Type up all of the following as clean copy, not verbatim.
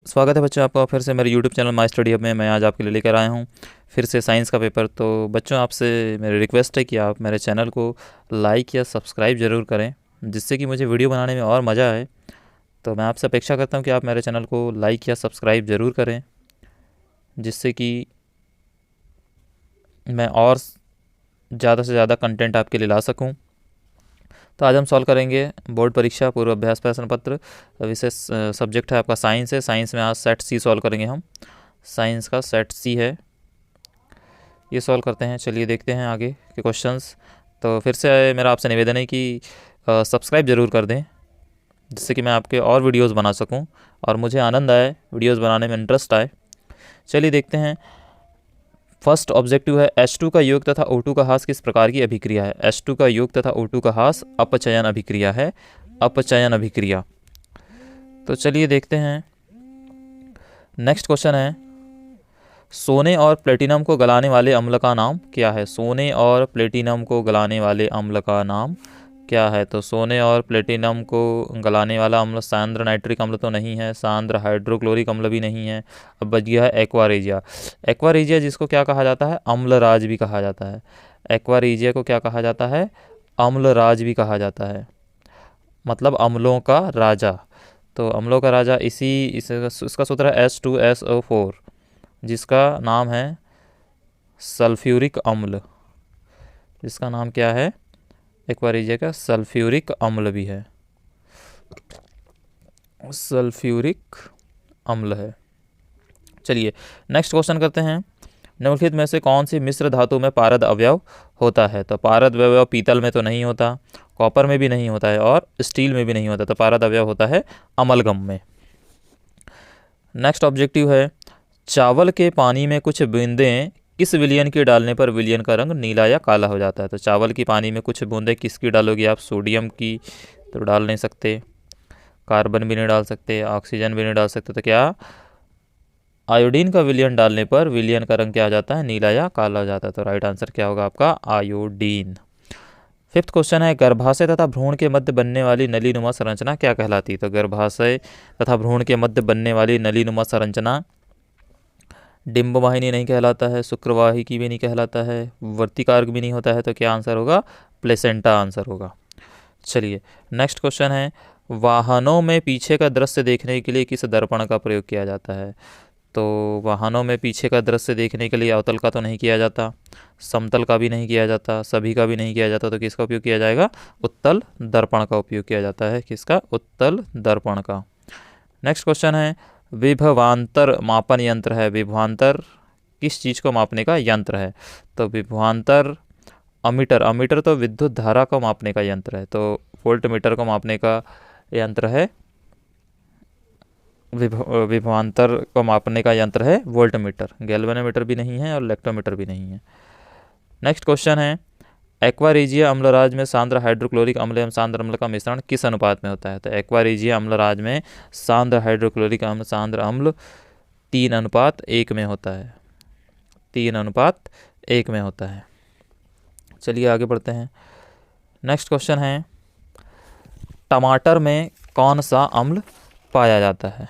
स्वागत है बच्चों आपका फिर से मेरे YouTube channel my study hub में। मैं आज आपके लिए लेकर आया हूँ फिर से साइंस का पेपर। तो बच्चों आपसे मेरी रिक्वेस्ट है कि आप मेरे चैनल को लाइक या सब्सक्राइब ज़रूर करें, जिससे कि मुझे वीडियो बनाने में और मज़ा आए। तो मैं आपसे अपेक्षा करता हूँ कि आप मेरे चैनल को लाइक या सब्सक्राइब ज़रूर करें, जिससे कि मैं और ज़्यादा से ज़्यादा कंटेंट आपके लिए ला सकूँ। तो आज हम सॉल्व करेंगे बोर्ड परीक्षा पूर्व अभ्यास प्रश्न पत्र। विशेष सब्जेक्ट है आपका साइंस है। साइंस में आज सेट सी सॉल्व करेंगे हम। साइंस का सेट सी है, ये सॉल्व करते हैं। चलिए देखते हैं आगे के क्वेश्चंस। तो फिर से मेरा आपसे निवेदन है कि सब्सक्राइब ज़रूर कर दें, जिससे कि मैं आपके और वीडियोस बना सकूं और मुझे आनंद आए, वीडियोस बनाने में इंटरेस्ट आए। चलिए देखते हैं। फर्स्ट ऑब्जेक्टिव है H2 का योग तथा O2 का ह्रास किस प्रकार की अभिक्रिया है। H2 का योग तथा O2 का ह्रास अपचयन अभिक्रिया है, अपचयन अभिक्रिया। तो चलिए देखते हैं। नेक्स्ट क्वेश्चन है, सोने और प्लेटिनम को गलाने वाले अम्ल का नाम क्या है। सोने और प्लेटिनम को गलाने वाले अम्ल का नाम क्या है। तो सोने और प्लेटिनम को गलाने वाला अम्ल सांद्र नाइट्रिक अम्ल तो नहीं है, सांद्र हाइड्रोक्लोरिक अम्ल भी नहीं है। अब बच गया है एक्वारेजिया। एक्वारेजिया जिसको क्या कहा जाता है, अम्लराज भी कहा जाता है। एक्वारेजिया को क्या कहा जाता है, अम्लराज भी कहा जाता है, मतलब अम्लों का राजा। तो अम्लों का राजा इसका सूत्र है H2SO4, जिसका नाम है सल्फ्यूरिक अम्ल। जिसका नाम क्या है, एक्वारेजिया का सल्फ्यूरिक अम्ल भी है, सल्फ्यूरिक अम्ल है। चलिए नेक्स्ट क्वेश्चन करते हैं। निम्नलिखित में से कौन सी मिश्र धातु में पारद अवयव होता है। तो पारद अवयव पीतल में तो नहीं होता, कॉपर में भी नहीं होता है और स्टील में भी नहीं होता। तो पारद अवयव होता है अमलगम में। नेक्स्ट ऑब्जेक्टिव है, चावल के पानी में कुछ बूंदें किस विलयन के डालने पर विलयन का रंग नीला या काला हो जाता है। तो चावल की पानी में कुछ बूंदें किसकी डालोगे आप, सोडियम की तो डाल नहीं सकते, कार्बन भी नहीं डाल सकते, ऑक्सीजन भी नहीं डाल सकते। तो क्या आयोडीन का विलयन डालने पर विलयन का रंग क्या हो जाता है, नीला या काला हो जाता है। तो राइट आंसर क्या होगा आपका, आयोडीन। फिफ्थ क्वेश्चन है, गर्भाशय तथा भ्रूण के मध्य बनने वाली नलीनुमा संरचना क्या कहलाती है। तो गर्भाशय तथा भ्रूण के मध्य बनने वाली नलीनुमा संरचना डिम्बवाहिनी नहीं कहलाता है, शुक्रवाहिकी भी नहीं कहलाता है, वर्तिकार्क भी नहीं होता है। तो क्या आंसर होगा, प्लेसेंटा आंसर होगा। चलिए नेक्स्ट क्वेश्चन है, वाहनों में पीछे का दृश्य देखने के लिए किस दर्पण का प्रयोग किया जाता है। तो वाहनों में पीछे का दृश्य देखने के लिए अवतल का तो नहीं किया जाता, समतल का भी नहीं किया जाता, सभी का भी नहीं किया जाता। तो किसका उपयोग किया जाएगा, उत्तल दर्पण का उपयोग किया जाता है। किसका, उत्तल दर्पण का। नेक्स्ट क्वेश्चन है, विभवांतर मापन यंत्र है। विभवांतर किस चीज़ को मापने का यंत्र है। तो विभवांतर अमीटर, अमीटर तो विद्युत धारा को मापने का यंत्र है। तो वोल्ट मीटर को मापने का यंत्र है, विभवांतर को मापने का यंत्र है वोल्ट मीटर। गैल्वेनोमीटर भी नहीं है और इलेक्ट्रोमीटर भी नहीं है। नेक्स्ट क्वेश्चन है, एक्वारेजिया अम्लराज में सांद्र हाइड्रोक्लोरिक अम्ल एवं सांद्र अम्ल का मिश्रण किस अनुपात में होता है। तो एक्वारेजिया अम्लराज में सांद्र हाइड्रोक्लोरिक अम्ल सांद्र अम्ल 3:1 में होता है, 3:1 में होता है। चलिए आगे बढ़ते हैं। नेक्स्ट क्वेश्चन है, टमाटर में कौन सा अम्ल पाया जाता है।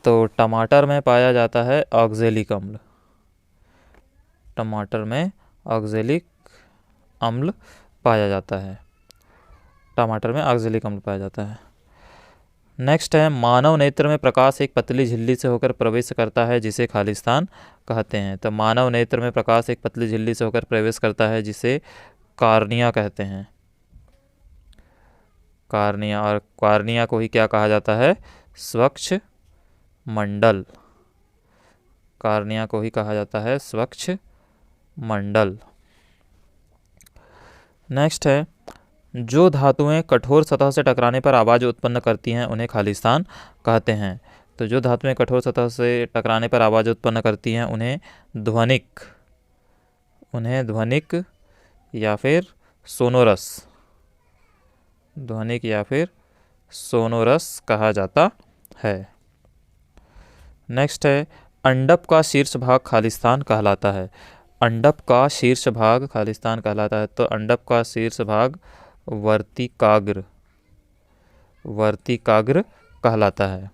तो टमाटर में पाया जाता है ऑक्जेलिक अम्ल। टमाटर में ऑक्जेलिक अम्ल पाया जाता है, टमाटर में ऑक्जेलिक अम्ल पाया जाता है। नेक्स्ट है, मानव नेत्र में प्रकाश एक पतली झिल्ली से होकर प्रवेश करता है, जिसे खालिस्तान कहते हैं। तो मानव नेत्र में प्रकाश एक पतली झिल्ली से होकर प्रवेश करता है, जिसे कार्निया कहते हैं, कार्निया। और कार्निया को ही क्या कहा जाता है, स्वच्छ मंडल। कार्निया को ही कहा जाता है स्वच्छ मंडल। नेक्स्ट है, जो धातुएं कठोर सतह से टकराने पर आवाज़ उत्पन्न करती हैं उन्हें खालिस्तान कहते हैं। तो जो धातुएं कठोर सतह से टकराने पर आवाज़ उत्पन्न करती हैं उन्हें ध्वनिक या फिर सोनोरस, ध्वनिक या फिर सोनोरस कहा जाता है। नेक्स्ट है, अंडप का शीर्ष भाग खालिस्तान कहलाता है। अंडप का शीर्ष भाग खालिस्तान कहलाता है। तो अंडप का शीर्ष भाग वर्तिकाग्र, वर्तिकाग्र कहलाता है।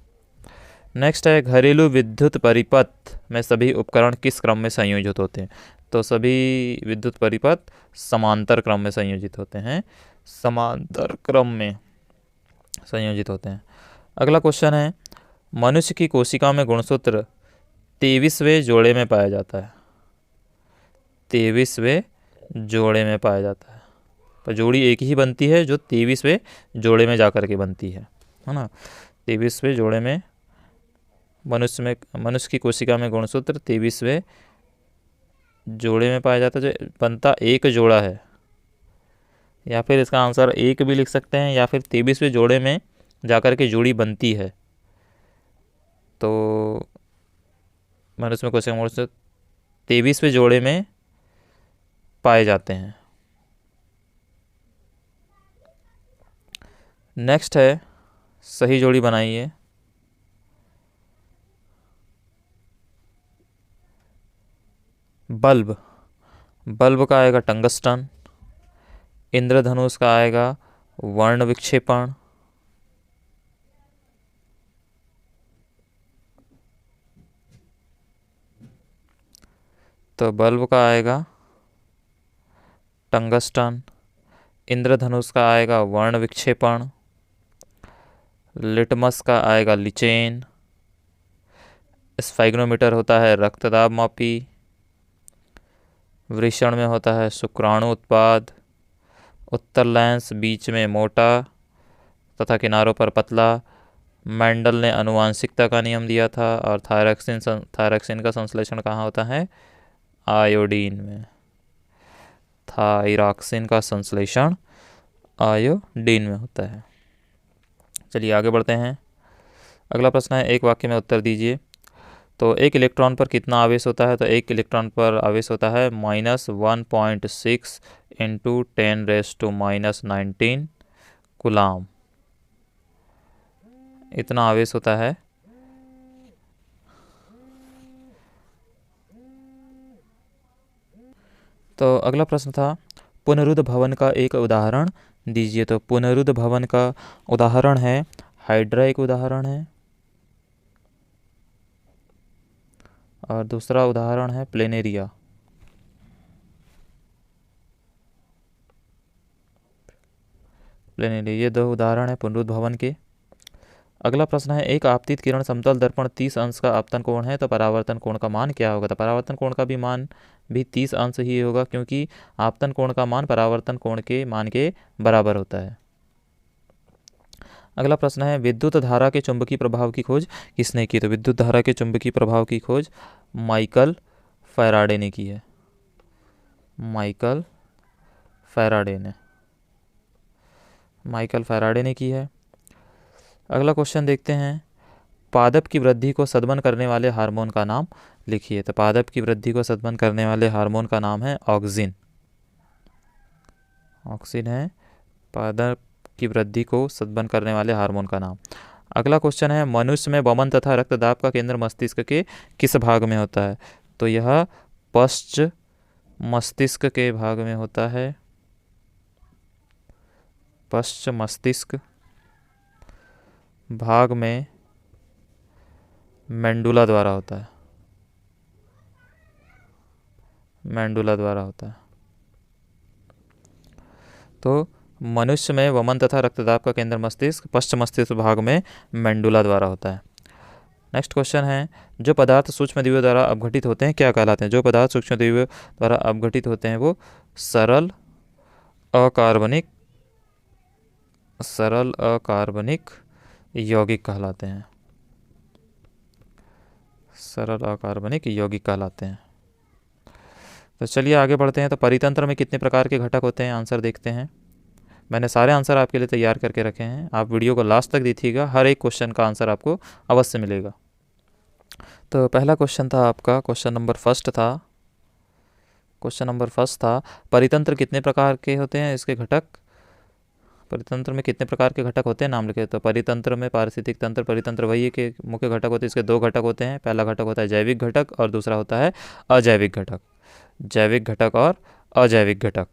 नेक्स्ट है घरेलू विद्युत परिपथ में सभी उपकरण किस क्रम में संयोजित होते हैं? तो सभी विद्युत परिपथ समांतर क्रम में संयोजित होते हैं, समांतर क्रम में संयोजित होते हैं। अगला क्वेश्चन है मनुष्य की कोशिका में गुणसूत्र 23वें जोड़े में पाया जाता है। 23वें जोड़े में पाया जाता है, पर जोड़ी एक ही बनती है जो 23वें जोड़े में जाकर के बनती है ना। 23वें जोड़े में मनुष्य की कोशिका में गुणसूत्र 23वें जोड़े में पाया जाता है, जो बनता एक जोड़ा है, या फिर इसका आंसर एक भी लिख सकते हैं, या फिर 23वें जोड़े में जाकर के जोड़ी बनती है। तो मनुष्य में कोशिका में गुणसूत्र 23वें जोड़े में पाए जाते हैं। नेक्स्ट है सही जोड़ी बनाइए। बल्ब का आएगा टंगस्टन, इंद्रधनुष का आएगा वर्ण विक्षेपण, तो बल्ब का आएगा टंगस्टन, इंद्रधनुष का आएगा वर्ण विक्षेपण, लिटमस का आएगा लिचेन, स्फैग्नोमीटर होता है रक्तदाब मापी, वृषण में होता है शुक्राणु उत्पाद, उत्तर लेंस बीच में मोटा तथा किनारों पर पतला। मेंडल ने आनुवांशिकता का नियम दिया था, और थायरॉक्सिन का संश्लेषण कहाँ होता है? आयोडीन में। थायरॉक्सिन का संश्लेषण आयोडीन में होता है। चलिए आगे बढ़ते हैं। अगला प्रश्न है एक वाक्य में उत्तर दीजिए। तो एक इलेक्ट्रॉन पर कितना आवेश होता है? तो एक इलेक्ट्रॉन पर आवेश होता है -1.6 × 10⁻⁻19 कूलाम, इतना आवेश होता है। तो अगला प्रश्न था पुनरुद्ध भवन का एक उदाहरण दीजिए। तो पुनरुद्ध भवन का उदाहरण है हाइड्रा, एक उदाहरण है, और दूसरा उदाहरण है प्लेनेरिया। ये दो उदाहरण है पुनरुद्ध भवन के। अगला प्रश्न है एक आपतित किरण समतल दर्पण 30 अंश का आपतन कोण है, तो परावर्तन कोण का मान क्या होगा? तो परावर्तन कोण का भी मान भी 30 अंश ही होगा, क्योंकि आपतन कोण का मान परावर्तन कोण के मान के बराबर होता है। अगला प्रश्न है विद्युत धारा के चुंबकीय प्रभाव की खोज किसने की? तो विद्युत धारा के चुंबकीय प्रभाव की खोज माइकल फैराडे ने की है। माइकल फैराडे ने की है। अगला क्वेश्चन देखते हैं पादप की वृद्धि को सद्मन करने वाले हार्मोन का नाम लिखिए। तो पादप की वृद्धि को सद्मन करने वाले हार्मोन का नाम है ऑक्सिन। ऑक्सिन है पादप की वृद्धि को सद्मन करने वाले हार्मोन का नाम। अगला क्वेश्चन है मनुष्य में वमन तथा रक्तदाब का केंद्र मस्तिष्क के किस भाग में होता है? तो यह पश्च मस्तिष्क के भाग में होता है। पश्च मस्तिष्क भाग में मेंडुला द्वारा होता है। तो मनुष्य में वमन तथा रक्तदाब का केंद्र मस्तिष्क पश्च मस्तिष्क भाग में मेंडुला द्वारा होता है। नेक्स्ट क्वेश्चन है जो पदार्थ सूक्ष्मजीवों द्वारा अपघटित होते हैं क्या कहलाते हैं? जो पदार्थ सूक्ष्मजीवों द्वारा अपघटित होते हैं वो सरल अकार्बनिक यौगिक कहलाते हैं। सरल अकार्बनिक यौगिक कहलाते हैं। तो चलिए आगे बढ़ते हैं। तो परितंत्र में कितने प्रकार के घटक होते हैं? आंसर देखते हैं। मैंने सारे आंसर आपके लिए तैयार करके रखे हैं, आप वीडियो को लास्ट तक देखिएगा, हर एक क्वेश्चन का आंसर आपको अवश्य मिलेगा। तो पहला क्वेश्चन था आपका, क्वेश्चन नंबर फर्स्ट था परितंत्र कितने प्रकार के होते हैं? इसके घटक, परितंत्र में कितने प्रकार के घटक होते हैं नाम लिखे। तो परितंत्र में पारिस्थितिक तंत्र परितंत्र वही के मुख्य घटक होते हैं। इसके दो घटक होते हैं, पहला घटक होता है जैविक घटक और दूसरा होता है अजैविक घटक। जैविक घटक और अजैविक घटक,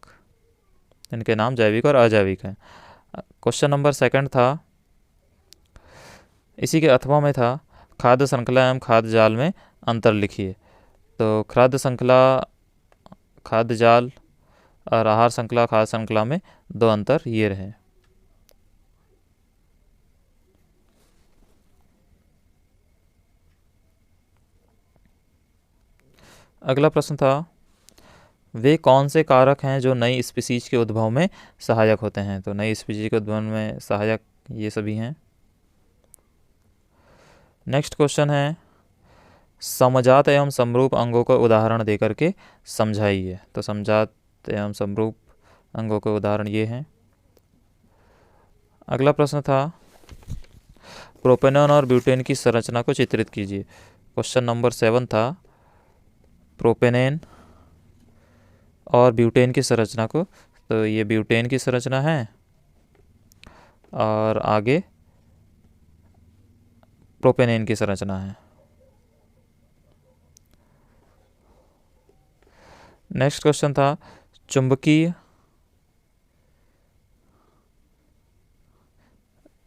इनके नाम जैविक और अजैविक हैं। क्वेश्चन नंबर सेकंड था, इसी के अथवा में था खाद्य श्रृंखला एवं खाद्य जाल में अंतर लिखिए। तो खाद्य श्रृंखला खाद्य जाल और आहार श्रृंखला खाद्य श्रृंखला में दो अंतर ये रहे। अगला प्रश्न था, वे कौन से कारक हैं जो नई स्पीसीज के उद्भव में सहायक होते हैं। तो नई स्पीसीज के उद्भव में सहायक ये सभी हैं। नेक्स्ट क्वेश्चन है, समजात एवं समरूप अंगों का उदाहरण देकर के समझाइए। तो समजात एवं समरूप अंगों के उदाहरण ये हैं। अगला प्रश्न था, प्रोपेनॉन और ब्यूटेन की संरचना को चित्रित कीजिए। क्वेश्चन नंबर 7 था, प्रोपेनेन और ब्यूटेन की संरचना को। तो ये ब्यूटेन की संरचना है और आगे प्रोपेनेन की संरचना है। नेक्स्ट क्वेश्चन था, चुंबकीय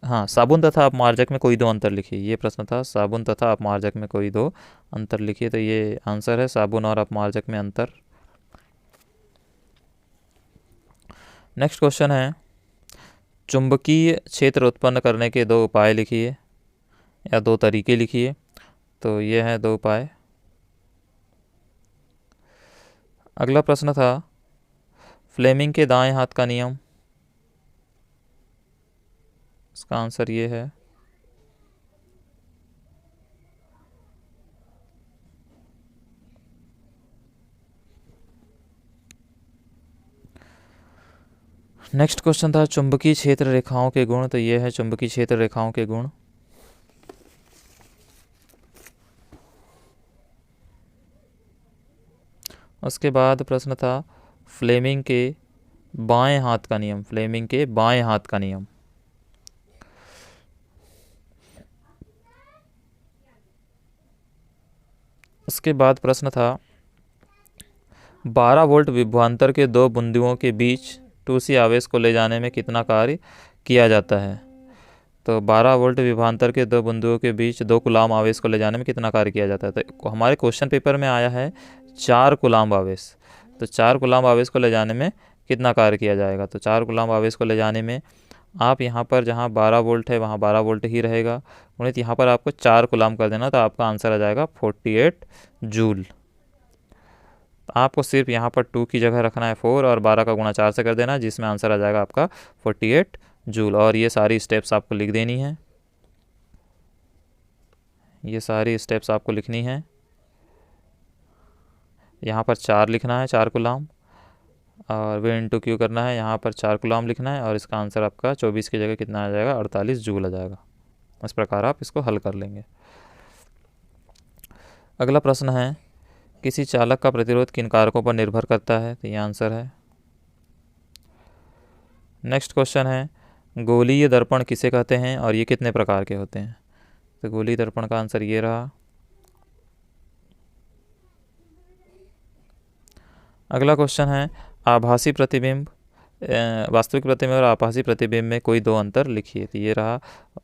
साबुन तथा अपमार्जक में कोई दो अंतर लिखिए। ये प्रश्न था, साबुन तथा अपमार्जक में कोई दो अंतर लिखिए। तो ये आंसर है, साबुन और अपमार्जक में अंतर। नेक्स्ट क्वेश्चन है, चुंबकीय क्षेत्र उत्पन्न करने के दो उपाय लिखिए या दो तरीके लिखिए। तो ये हैं दो उपाय। अगला प्रश्न था, फ्लेमिंग के दाएं हाथ का नियम। इसका आंसर ये है। नेक्स्ट क्वेश्चन था, चुंबकीय क्षेत्र रेखाओं के गुण। तो ये है चुंबकीय क्षेत्र रेखाओं के गुण। उसके बाद प्रश्न था, फ्लेमिंग के बाएं हाथ का नियम। फ्लेमिंग के बाएं हाथ का नियम। उसके बाद प्रश्न था, 12 वोल्ट विभवांतर के दो बिंदुओं के बीच 2C आवेश को ले जाने में कितना कार्य किया जाता है। तो 12 वोल्ट विभवांतर के दो बिंदुओं के बीच 2 कूलाम आवेश को ले जाने में कितना कार्य किया जाता है। तो हमारे क्वेश्चन पेपर में आया है 4 कूलाम आवेश। तो 4 कूलाम आवेश को ले जाने में कितना कार्य किया जाएगा। तो 4 कूलाम आवेश को ले जाने में आप यहाँ पर जहाँ 12 वोल्ट है वहाँ 12 वोल्ट ही रहेगा, उन्हें यहाँ पर आपको 4 कूलाम कर देना। तो आपका आंसर आ जाएगा 48 जूल। आपको सिर्फ यहाँ पर 2 की जगह रखना है 4 और 12 का गुणा 4 से कर देना, जिसमें आंसर आ जाएगा आपका 48 जूल। और ये सारी स्टेप्स आपको लिख देनी है। ये सारी स्टेप्स आपको लिखनी है। यहाँ पर 4 लिखना है, 4 कूलाम, और वे इंटू क्यू करना है। यहाँ पर 4 कूलाम लिखना है और इसका आंसर आपका 24 की जगह कितना आ जाएगा, 48 जूल आ जाएगा। इस प्रकार आप इसको हल कर लेंगे। अगला प्रश्न है, किसी चालक का प्रतिरोध किन कारकों पर निर्भर करता है। तो ये आंसर है। नेक्स्ट क्वेश्चन है, गोलीय दर्पण किसे कहते हैं और ये कितने प्रकार के होते हैं। तो गोलीय दर्पण का आंसर ये रहा। अगला क्वेश्चन है, आभासी प्रतिबिंब, वास्तविक प्रतिबिंब और आभासी प्रतिबिंब में कोई दो अंतर लिखिए। तो ये रहा,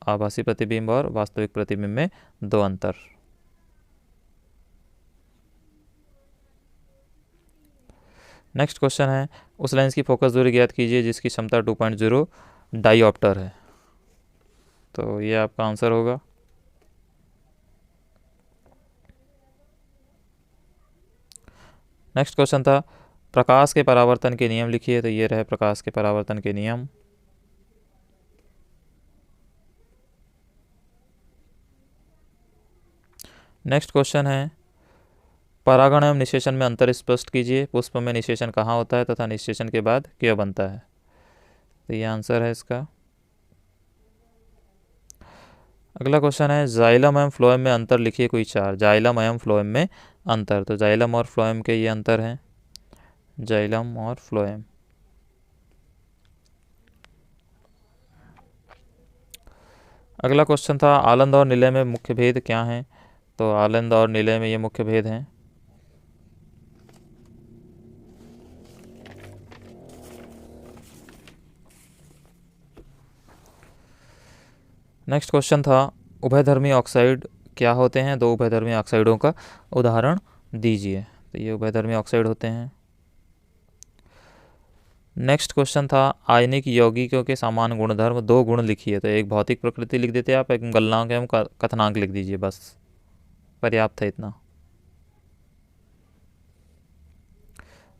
आभासी प्रतिबिंब और वास्तविक प्रतिबिंब में दो अंतर। नेक्स्ट क्वेश्चन है, उस लेंस की फोकस दूरी ज्ञात कीजिए जिसकी क्षमता 2.0 डाईऑप्टर है। तो ये आपका आंसर होगा। नेक्स्ट क्वेश्चन था, प्रकाश के परावर्तन के नियम लिखिए। तो ये रहे प्रकाश के परावर्तन के नियम। नेक्स्ट क्वेश्चन है, परागण एवं निषेचन में अंतर स्पष्ट कीजिए। पुष्प में निषेचन कहाँ होता है तथा निषेचन के बाद क्यों बनता है। तो ये आंसर है इसका। अगला क्वेश्चन है, जाइलम एवं फ्लोएम में अंतर लिखिए कोई 4। जाइलम एवं फ्लोएम में अंतर। तो जाइलम और फ्लोएम के ये अंतर हैं, जाइलम और फ्लोएम। अगला क्वेश्चन था, आलंद और निलय में मुख्य भेद क्या हैं। तो आलंद और निलय में ये मुख्य भेद हैं। नेक्स्ट क्वेश्चन था, उभयधर्मी ऑक्साइड क्या होते हैं? दो उभयधर्मी ऑक्साइडों का उदाहरण दीजिए। तो ये उभयधर्मी ऑक्साइड होते हैं। नेक्स्ट क्वेश्चन था आयनिक यौगिकों के समान गुणधर्म, दो गुण लिखिए। तो एक भौतिक प्रकृति लिख देते आप, एक गलनांक एवं कथनांक लिख दीजिए, बस पर्याप्त है इतना।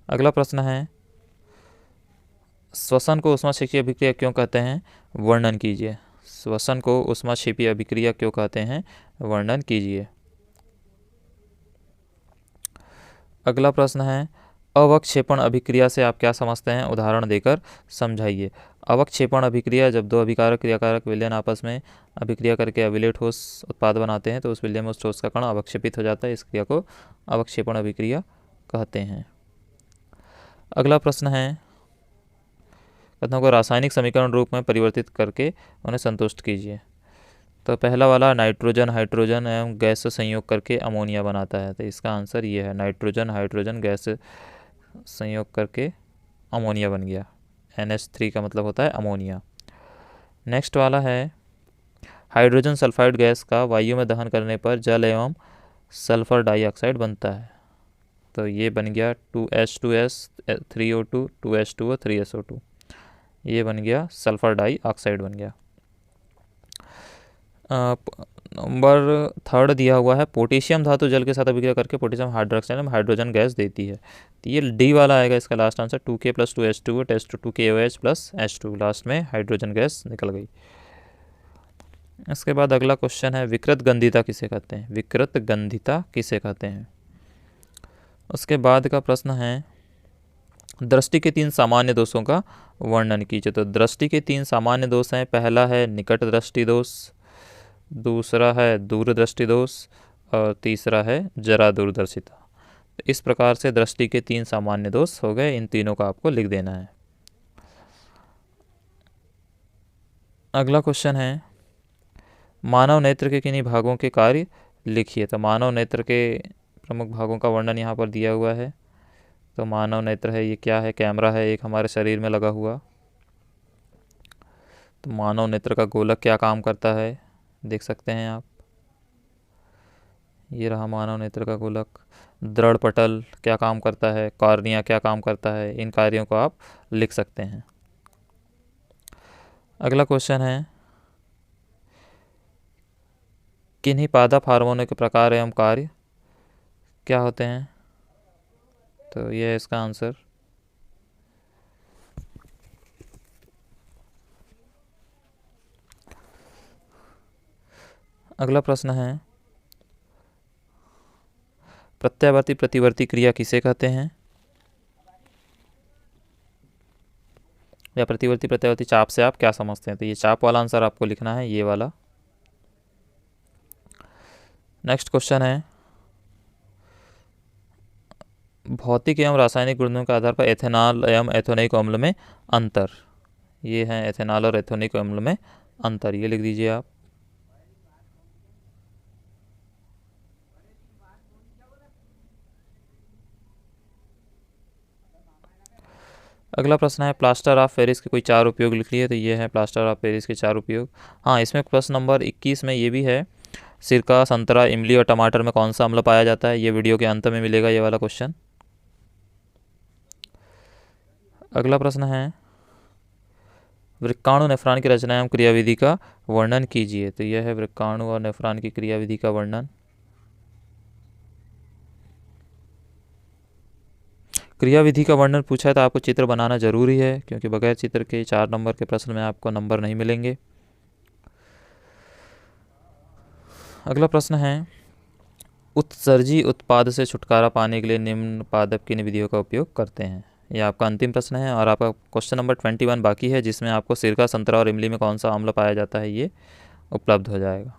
अगला प्रश्न है श्वसन को ऊष्माक्षेपी अभिक्रिया क्यों कहते हैं? वर्णन कीजिए। श्वसन को ऊष्माक्षेपी अभिक्रिया क्यों कहते हैं? वर्णन कीजिए। अगला प्रश्न है अवक्षेपण अभिक्रिया से आप क्या समझते हैं? उदाहरण देकर समझाइए। अवक्षेपण अभिक्रिया, जब दो अभिकारक क्रियाकारक विलयन आपस में अभिक्रिया करके अविलेय ठोस उत्पाद बनाते हैं तो उस विलयन में उस ठोस का कण अवक्षेपित हो जाता है। इस क्रिया को अवक्षेपण अभिक्रिया कहते हैं। अगला प्रश्न है कथनों को रासायनिक समीकरण रूप में परिवर्तित करके उन्हें संतुष्ट कीजिए। तो पहला वाला नाइट्रोजन हाइड्रोजन एवं गैस से संयोग करके अमोनिया बनाता है। तो इसका आंसर ये है, नाइट्रोजन हाइड्रोजन गैस से संयोग करके अमोनिया बन गया। NH3 का मतलब होता है अमोनिया। नेक्स्ट वाला है हाइड्रोजन सल्फाइड गैस का वायु में दहन करने पर जल एवं सल्फर डाइऑक्साइड बनता है। तो ये बन गया 2H2S 3O2 2H2O 3SO2, ये बन गया सल्फर डाइऑक्साइड बन गया। नंबर 3 दिया हुआ है पोटेशियम धातु जल के साथ अभिक्रिया करके पोटेशियम हाइड्रोक्साइड में हाइड्रोजन गैस देती है। तो ये डी वाला आएगा इसका last answer, 2K + 2H2O test to 2KOH + H2, last में हाइड्रोजन गैस निकल गई। इसके बाद अगला क्वेश्चन है विकृत गंधिता किसे कहते हैं? विकृत गंधिता किसे कहते हैं? उसके बाद का प्रश्न है दृष्टि के 3 सामान्य दोषों का वर्णन कीजिए। तो दृष्टि के 3 सामान्य दोष हैं, पहला है निकट दृष्टि दोष, दूसरा है दूरदृष्टि दोष और तीसरा है जरा दूरदर्शिता। तो इस प्रकार से दृष्टि के 3 सामान्य दोष हो गए, इन तीनों का आपको लिख देना है। अगला क्वेश्चन है मानव नेत्र के किन्हीं भागों के कार्य लिखिए। तो मानव नेत्र के प्रमुख भागों का वर्णन यहाँ पर दिया हुआ है। तो मानव नेत्र है, ये क्या है? कैमरा है एक हमारे शरीर में लगा हुआ। तो मानव नेत्र का गोलक क्या काम करता है देख सकते हैं आप, ये रहा मानव नेत्र का गोलक। दृढ़ पटल क्या काम करता है, कॉर्निया क्या काम करता है, इन कार्यों को आप लिख सकते हैं। अगला क्वेश्चन है किन्हीं पादप हार्मोनों के प्रकार एवं कार्य क्या होते हैं? तो ये है इसका आंसर। अगला प्रश्न है प्रत्यावर्ती प्रतिवर्ती क्रिया किसे कहते हैं? या प्रतिवर्ती प्रत्यावर्ती चाप से आप क्या समझते हैं? तो ये चाप वाला आंसर आपको लिखना है, ये वाला। नेक्स्ट क्वेश्चन है भौतिक एवं रासायनिक गुणों के आधार पर एथेनॉल एवं एथेनोइक अम्ल में अंतर। ये है एथेनॉल और एथेनोइक अम्ल में अंतर, ये लिख दीजिए आप। अगला प्रश्न है प्लास्टर ऑफ पेरिस के कोई 4 उपयोग लिख लिए। तो ये है प्लास्टर ऑफ पेरिस के 4 उपयोग। हाँ, इसमें प्रश्न नंबर 21 में ये भी है सिरका संतरा इमली और टमाटर में कौन सा अम्ल पाया जाता है? ये वीडियो के अंत में मिलेगा ये वाला क्वेश्चन। अगला प्रश्न है वृक्काणु नेफ्रॉन की रचना एवं क्रियाविधि का वर्णन कीजिए। तो यह है वृक्काणु और नेफ्रॉन की क्रियाविधि का वर्णन। क्रियाविधि का वर्णन पूछा है तो आपको चित्र बनाना जरूरी है, क्योंकि बगैर चित्र के 4 नंबर के प्रश्न में आपको नंबर नहीं मिलेंगे। अगला प्रश्न है उत्सर्जी उत्पाद से छुटकारा पाने के लिए निम्न पादप किन विधियों का उपयोग करते हैं? यह आपका अंतिम प्रश्न है और आपका क्वेश्चन नंबर 21 बाकी है, जिसमें आपको सिरका संतरा और इमली में कौन सा अम्ल पाया जाता है ये उपलब्ध हो जाएगा।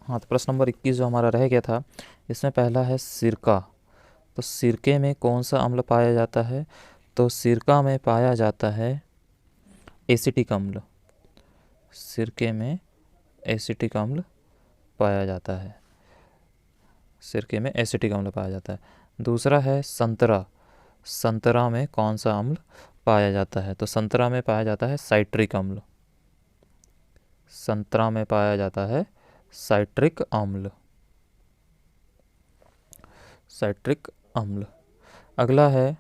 हाँ, तो प्रश्न नंबर 21 जो हमारा रह गया था, इसमें पहला है सिरका। तो सिरके में कौन सा अम्ल पाया जाता है? तो सिरका में पाया जाता है एसिटिक अम्ल। सिरके में एसिटिक अम्ल पाया जाता है, सिरके में एसिटिक अम्ल पाया जाता है। दूसरा है संतरा। संतरा में कौन सा अम्ल पाया जाता है? तो संतरा में पाया जाता है साइट्रिक अम्ल। संतरा में पाया जाता है साइट्रिक अम्ल। साइट्रिक अम्ल। अगला है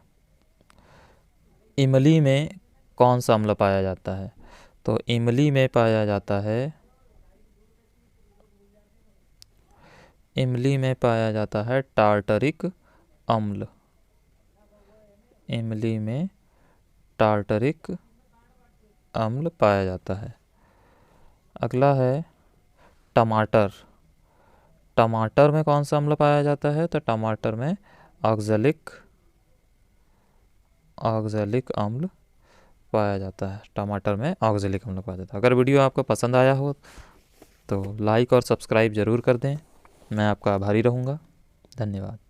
इमली में कौन सा अम्ल पाया जाता है? तो इमली में पाया जाता है, इमली में पाया जाता है टार्टरिक अम्ल। इमली में टार्टरिक अम्ल पाया जाता है। अगला है टमाटर। टमाटर में कौन सा अम्ल पाया जाता है? तो टमाटर में ऑक्जेलिक अम्ल पाया जाता है। टमाटर में ऑक्जेलिक अम्ल पाया जाता है। अगर वीडियो आपको पसंद आया हो तो लाइक और सब्सक्राइब ज़रूर कर दें। मैं आपका आभारी रहूँगा। धन्यवाद।